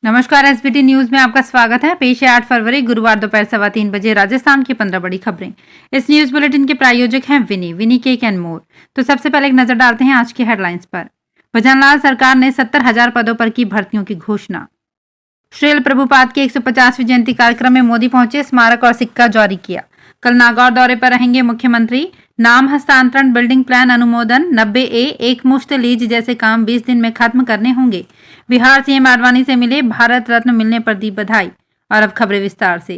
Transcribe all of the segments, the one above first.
नमस्कार। SBT news में आपका स्वागत है। पेश है 8 फरवरी गुरुवार दोपहर 3:15 राजस्थान की 15 बड़ी खबरें। इस न्यूज बुलेटिन के प्रायोजक हैं विनी केक एंड मोर। तो सबसे पहले एक नजर डालते हैं आज की हेडलाइंस पर। भजनलाल सरकार ने 70,000 पदों पर की भर्तियों की घोषणा। श्रील प्रभुपाद के 150वीं जयंती कार्यक्रम में मोदी पहुंचे, स्मारक और सिक्का जारी किया। कल नागौर दौरे पर रहेंगे मुख्यमंत्री। नाम हस्तांतरण, बिल्डिंग प्लान अनुमोदन, 90A, एक मुश्त लीज जैसे काम 20 दिन में खत्म करने होंगे। बिहार सीएम आडवाणी से मिले, भारत रत्न मिलने पर दी बधाई। और अब खबरें विस्तार से।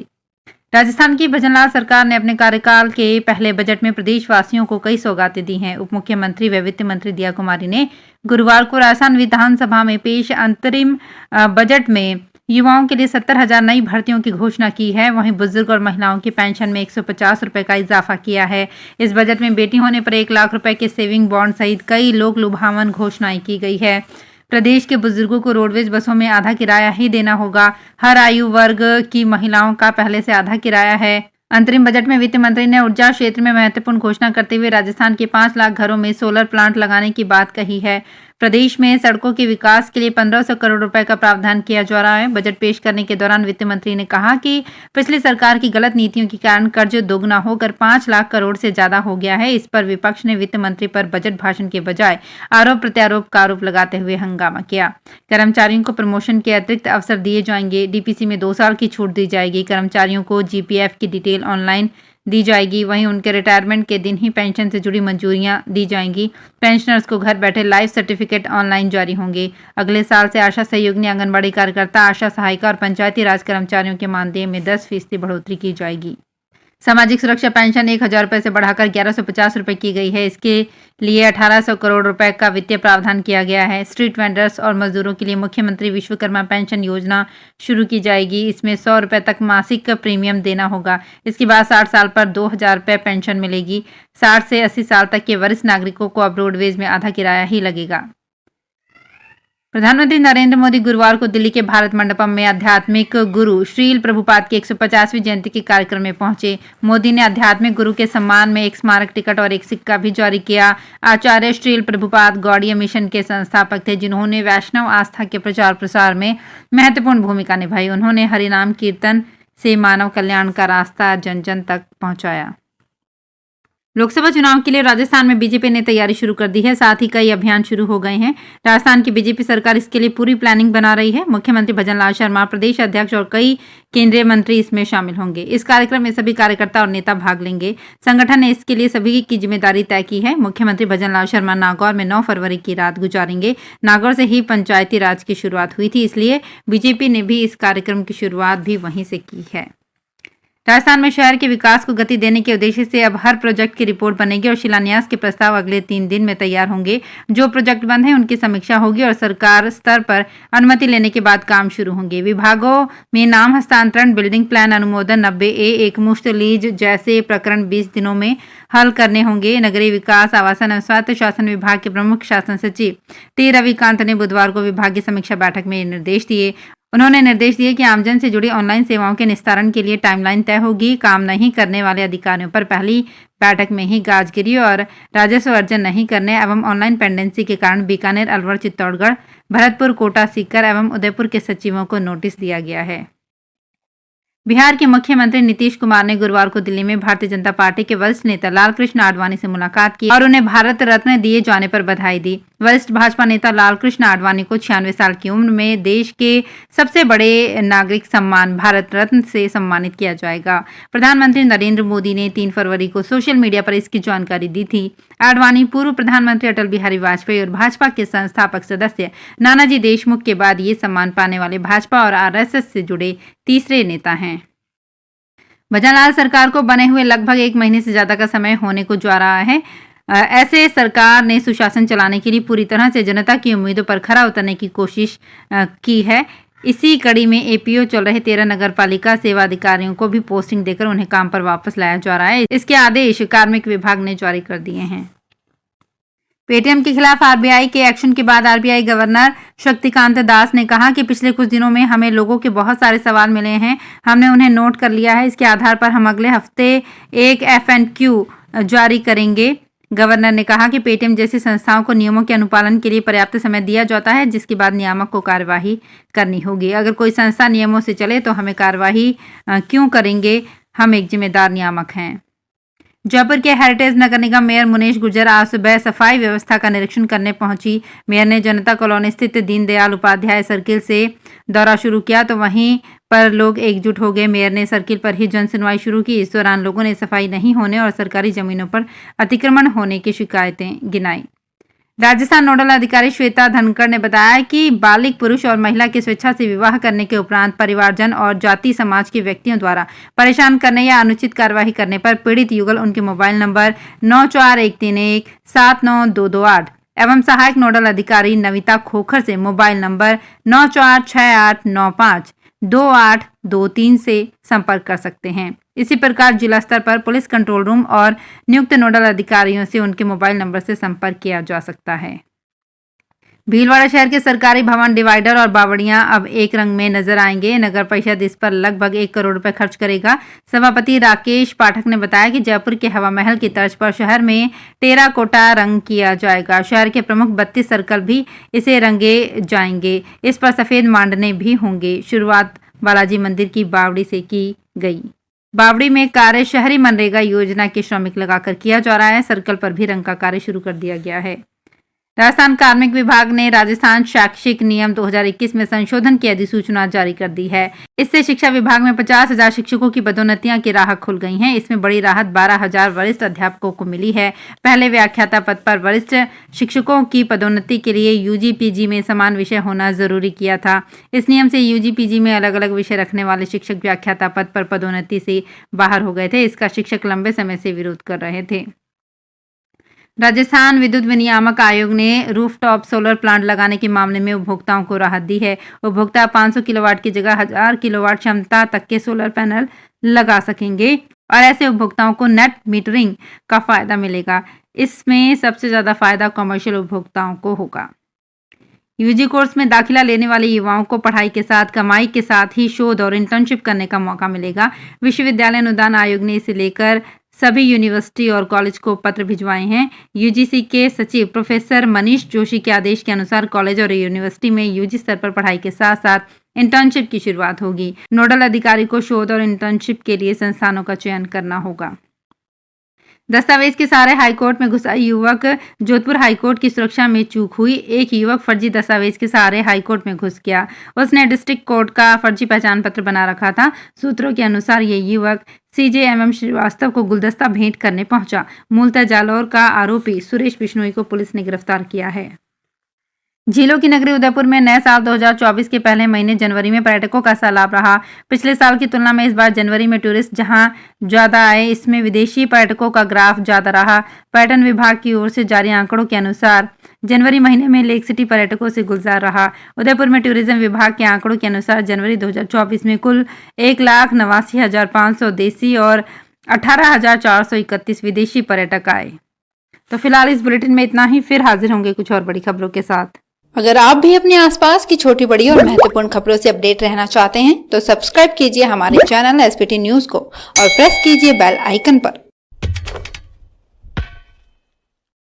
राजस्थान की भजनलाल सरकार ने अपने कार्यकाल के पहले बजट में प्रदेशवासियों को कई सौगातें दी हैं। उप मुख्यमंत्री व वित्त मंत्री दिया कुमारी ने गुरुवार को राजस्थान विधानसभा में पेश अंतरिम बजट में युवाओं के लिए 70,000 नई भर्तियों की घोषणा की है। वहीं बुजुर्ग और महिलाओं की पेंशन में 150 रुपए का इजाफा किया है। इस बजट में बेटी होने पर 1 लाख रुपए के सेविंग बॉन्ड सहित कई लोक लुभावन घोषणाएं की गई है। प्रदेश के बुजुर्गों को रोडवेज बसों में आधा किराया ही देना होगा। हर आयु वर्ग की महिलाओं का पहले से आधा किराया है। अंतरिम बजट में वित्त मंत्री ने ऊर्जा क्षेत्र में महत्वपूर्ण घोषणा करते हुए राजस्थान के 5 लाख घरों में सोलर प्लांट लगाने की बात कही है। प्रदेश में सड़कों के विकास के लिए 1500 करोड़ रुपए का प्रावधान किया जा रहा है। बजट पेश करने के दौरान वित्त मंत्री ने कहा कि पिछली सरकार की गलत नीतियों के कारण कर्ज दोगुना होकर 5 लाख करोड़ से ज्यादा हो गया है। इस पर विपक्ष ने वित्त मंत्री पर बजट भाषण के बजाय आरोप प्रत्यारोप का आरोप लगाते हुए हंगामा किया। कर्मचारियों को प्रमोशन के अतिरिक्त अवसर दिए जाएंगे। डीपीसी में 2 साल की छूट दी जाएगी। कर्मचारियों को जीपीएफ की डिटेल ऑनलाइन दी जाएगी। वहीं उनके रिटायरमेंट के दिन ही पेंशन से जुड़ी मंजूरियां दी जाएंगी। पेंशनर्स को घर बैठे लाइफ सर्टिफिकेट ऑनलाइन जारी होंगे। अगले साल से आशा सहयोगिनी, आंगनबाड़ी कार्यकर्ता, आशा सहायिका और पंचायती राज कर्मचारियों के मानदेय में 10% बढ़ोतरी की जाएगी। सामाजिक सुरक्षा पेंशन 1,000 रुपए से बढ़ाकर 1,150 रुपए की गई है। इसके लिए 1,800 करोड़ रुपए का वित्तीय प्रावधान किया गया है। स्ट्रीट वेंडर्स और मजदूरों के लिए मुख्यमंत्री विश्वकर्मा पेंशन योजना शुरू की जाएगी। इसमें 100 रुपए तक मासिक प्रीमियम देना होगा। इसके बाद 60 साल पर 2,000 रुपए पेंशन मिलेगी। 60 से 80 साल तक के वरिष्ठ नागरिकों को अब रोडवेज में आधा किराया ही लगेगा। प्रधानमंत्री नरेंद्र मोदी गुरुवार को दिल्ली के भारत मंडपम में आध्यात्मिक गुरु श्रील प्रभुपाद की 150वीं जयंती के कार्यक्रम में पहुंचे। मोदी ने आध्यात्मिक गुरु के सम्मान में एक स्मारक टिकट और एक सिक्का भी जारी किया। आचार्य श्रील प्रभुपाद गौड़ीय मिशन के संस्थापक थे, जिन्होंने वैष्णव आस्था के प्रचार प्रसार में महत्वपूर्ण भूमिका निभाई। उन्होंने हरिनाम कीर्तन से मानव कल्याण का रास्ता जन जन तक पहुंचाया। लोकसभा चुनाव के लिए राजस्थान में बीजेपी ने तैयारी शुरू कर दी है। साथ ही कई अभियान शुरू हो गए हैं। राजस्थान की बीजेपी सरकार इसके लिए पूरी प्लानिंग बना रही है। मुख्यमंत्री भजनलाल शर्मा, प्रदेश अध्यक्ष और कई केंद्रीय मंत्री इसमें शामिल होंगे। इस कार्यक्रम में सभी कार्यकर्ता और नेता भाग लेंगे। संगठन ने इसके लिए सभी की जिम्मेदारी तय की है। मुख्यमंत्री भजनलाल शर्मा नागौर में 9 फरवरी की रात गुजारेंगे। नागौर से ही पंचायती राज की शुरुआत हुई थी, इसलिए बीजेपी ने भी इस कार्यक्रम की शुरुआत भी वहीं से की है। राजस्थान में शहर के विकास को गति देने के उद्देश्य से अब हर प्रोजेक्ट की रिपोर्ट बनेगी और शिलान्यास के प्रस्ताव अगले 3 दिन में तैयार होंगे। जो प्रोजेक्ट बंद हैं उनकी समीक्षा होगी और सरकार स्तर पर अनुमति लेने के बाद काम शुरू होंगे। विभागों में नाम हस्तांतरण, बिल्डिंग प्लान अनुमोदन, 90A, एक मुश्त लीज जैसे प्रकरण 20 दिनों में हल करने होंगे। नगरीय विकास, आवासन एवं स्वायत्त शासन विभाग के प्रमुख शासन सचिव टी रविकांत ने बुधवार को विभागीय समीक्षा बैठक में निर्देश दिए। उन्होंने निर्देश दिए कि आमजन से जुड़ी ऑनलाइन सेवाओं के निस्तारण के लिए टाइमलाइन तय होगी। काम नहीं करने वाले अधिकारियों पर पहली बैठक में ही गाजगिरी और राजस्व अर्जन नहीं करने एवं ऑनलाइन पेंडेंसी के कारण बीकानेर, अलवर, चित्तौड़गढ़, भरतपुर, कोटा, सीकर एवं उदयपुर के सचिवों को नोटिस दिया गया है। बिहार के मुख्यमंत्री नीतीश कुमार ने गुरुवार को दिल्ली में भारतीय जनता पार्टी के वरिष्ठ नेता लालकृष्ण आडवाणी से मुलाकात की और उन्हें भारत रत्न दिए जाने पर बधाई दी। वरिष्ठ भाजपा नेता लालकृष्ण आडवाणी को 96 साल की उम्र में देश के सबसे बड़े नागरिक सम्मान भारत रत्न से सम्मानित किया जाएगा। प्रधानमंत्री नरेंद्र मोदी ने 3 फरवरी को सोशल मीडिया पर इसकी जानकारी दी थी। आडवाणी पूर्व प्रधानमंत्री अटल बिहारी वाजपेयी और भाजपा के संस्थापक सदस्य नानाजी देशमुख के बाद ये सम्मान पाने वाले भाजपा और आरएसएस से जुड़े तीसरे नेता हैं। भजनलाल सरकार को बने हुए लगभग 1 महीने से ज्यादा का समय होने को जा रहा है। ऐसे सरकार ने सुशासन चलाने के लिए पूरी तरह से जनता की उम्मीदों पर खरा उतरने की कोशिश की है। इसी कड़ी में एपीओ चल रहे 13 नगर पालिका सेवा अधिकारियों को भी पोस्टिंग देकर उन्हें काम पर वापस लाया जा रहा है। इसके आदेश कार्मिक विभाग ने जारी कर दिए हैं। पेटीएम के खिलाफ आरबीआई के एक्शन के बाद आरबीआई गवर्नर शक्तिकांत दास ने कहा कि पिछले कुछ दिनों में हमें लोगों के बहुत सारे सवाल मिले हैं, हमने उन्हें नोट कर लिया है। इसके आधार पर हम अगले हफ्ते एक FNQ जारी करेंगे। गवर्नर ने कहा कि पेटीएम जैसी संस्थाओं को नियमों के अनुपालन के लिए पर्याप्त समय दिया जाता है, जिसके बाद नियामक को कार्यवाही करनी होगी। अगर कोई संस्था नियमों से चले तो हमें कार्यवाही क्यों करेंगे? हम एक जिम्मेदार नियामक हैं। जयपुर के हेरिटेज नगर निगम मेयर मुनेश गुर्जर आज सुबह सफाई व्यवस्था का निरीक्षण करने पहुंची। मेयर ने जनता कॉलोनी स्थित दीनदयाल उपाध्याय सर्किल से दौरा शुरू किया तो वहीं पर लोग एकजुट हो गए। मेयर ने सर्किल पर ही जन सुनवाई शुरू की। इस दौरान लोगों ने सफाई नहीं होने और सरकारी जमीनों पर अतिक्रमण होने की शिकायतें गिनाई। राजस्थान नोडल अधिकारी श्वेता धनखड़ ने बताया कि बालिग पुरुष और महिला की स्वेच्छा से विवाह करने के उपरांत परिवारजन और जाति समाज के व्यक्तियों द्वारा परेशान करने या अनुचित कार्यवाही करने पर पीड़ित युगल उनके मोबाइल नंबर 9413179228 एवं सहायक नोडल अधिकारी नविता खोखर से मोबाइल नंबर 9468952823 से संपर्क कर सकते हैं। इसी प्रकार जिला स्तर पर पुलिस कंट्रोल रूम और नियुक्त नोडल अधिकारियों से उनके मोबाइल नंबर से संपर्क किया जा सकता है। भीलवाड़ा शहर के सरकारी भवन, डिवाइडर और बावड़ियां अब एक रंग में नजर आएंगे। नगर परिषद इस पर लगभग 1 करोड़ रुपए खर्च करेगा। सभापति राकेश पाठक ने बताया कि जयपुर के हवा महल की तर्ज पर शहर में टेराकोटा रंग किया जाएगा। शहर के प्रमुख 32 सर्कल भी इसे रंगे जाएंगे। इस पर सफेद मांडने भी होंगे। शुरुआत बालाजी मंदिर की बावड़ी से की गई। बावड़ी में कार्य शहरी मनरेगा योजना के श्रमिक लगाकर किया जा रहा है। सर्कल पर भी रंग का कार्य शुरू कर दिया गया है। राजस्थान कार्मिक विभाग ने राजस्थान शैक्षिक नियम 2021 में संशोधन की अधिसूचना जारी कर दी है। इससे शिक्षा विभाग में 50,000 शिक्षकों की पदोन्नतियां की राह खुल गई हैं। इसमें बड़ी राहत 12,000 वरिष्ठ अध्यापकों को मिली है। पहले व्याख्याता पद पर वरिष्ठ शिक्षकों की पदोन्नति के लिए यूजी पीजी में समान विषय होना जरूरी किया था। इस नियम से यूजी पीजी में अलग अलग विषय रखने वाले शिक्षक व्याख्याता पद पर पदोन्नति से बाहर हो गए थे। इसका शिक्षक लंबे समय से विरोध कर रहे थे। राजस्थान विद्युत विनियामक आयोग ने रूफटॉप सोलर प्लांट लगाने के मामले में उपभोक्ताओं को राहत दी है। उपभोक्ता 500 किलोवाट की जगह 1000 किलोवाट क्षमता तक के सोलर पैनल लगा सकेंगे और ऐसे उपभोक्ताओं को नेट मीटरिंग का फायदा मिलेगा। इसमें सबसे ज्यादा फायदा कमर्शियल उपभोक्ताओं को होगा। यूजी कोर्स में दाखिला लेने वाले युवाओं को पढ़ाई के साथ कमाई के साथ ही शोध और इंटर्नशिप करने का मौका मिलेगा। विश्वविद्यालय अनुदान आयोग ने इसे लेकर सभी यूनिवर्सिटी और कॉलेज को पत्र भिजवाए हैं। यूजीसी के सचिव प्रोफेसर मनीष जोशी के आदेश के अनुसार कॉलेज और यूनिवर्सिटी में यूजी स्तर पर पढ़ाई के साथ साथ इंटर्नशिप की शुरुआत होगी। नोडल अधिकारी को शोध और इंटर्नशिप के लिए संस्थानों का चयन करना होगा। दस्तावेज के सहारे हाईकोर्ट में घुसा युवक, जोधपुर हाईकोर्ट की सुरक्षा में चूक हुई। एक युवक फर्जी दस्तावेज के सहारे हाईकोर्ट में घुस गया। उसने डिस्ट्रिक्ट कोर्ट का फर्जी पहचान पत्र बना रखा था। सूत्रों के अनुसार ये युवक CJMM श्रीवास्तव को गुलदस्ता भेंट करने पहुंचा। मूलतः जालौर का आरोपी सुरेश बिश्नोई को पुलिस ने गिरफ्तार किया है। झीलों की नगरी उदयपुर में नए साल 2024 के पहले महीने जनवरी में पर्यटकों का सैलाब रहा। पिछले साल की तुलना में इस बार जनवरी में टूरिस्ट जहां ज्यादा आए, इसमें विदेशी पर्यटकों का ग्राफ ज्यादा रहा। पर्यटन विभाग की ओर से जारी आंकड़ों के अनुसार जनवरी महीने में लेक सिटी पर्यटकों से गुलजार रहा। उदयपुर में टूरिज्म विभाग के आंकड़ों के अनुसार जनवरी 2024 में कुल 1,89,500 देसी और 18,431 विदेशी पर्यटक आए। तो फिलहाल इस बुलेटिन में इतना ही। फिर हाजिर होंगे कुछ और बड़ी खबरों के साथ। अगर आप भी अपने आसपास की छोटी बड़ी और महत्वपूर्ण खबरों से अपडेट रहना चाहते हैं तो सब्सक्राइब कीजिए हमारे चैनल SPT न्यूज को और प्रेस कीजिए बेल आइकन पर।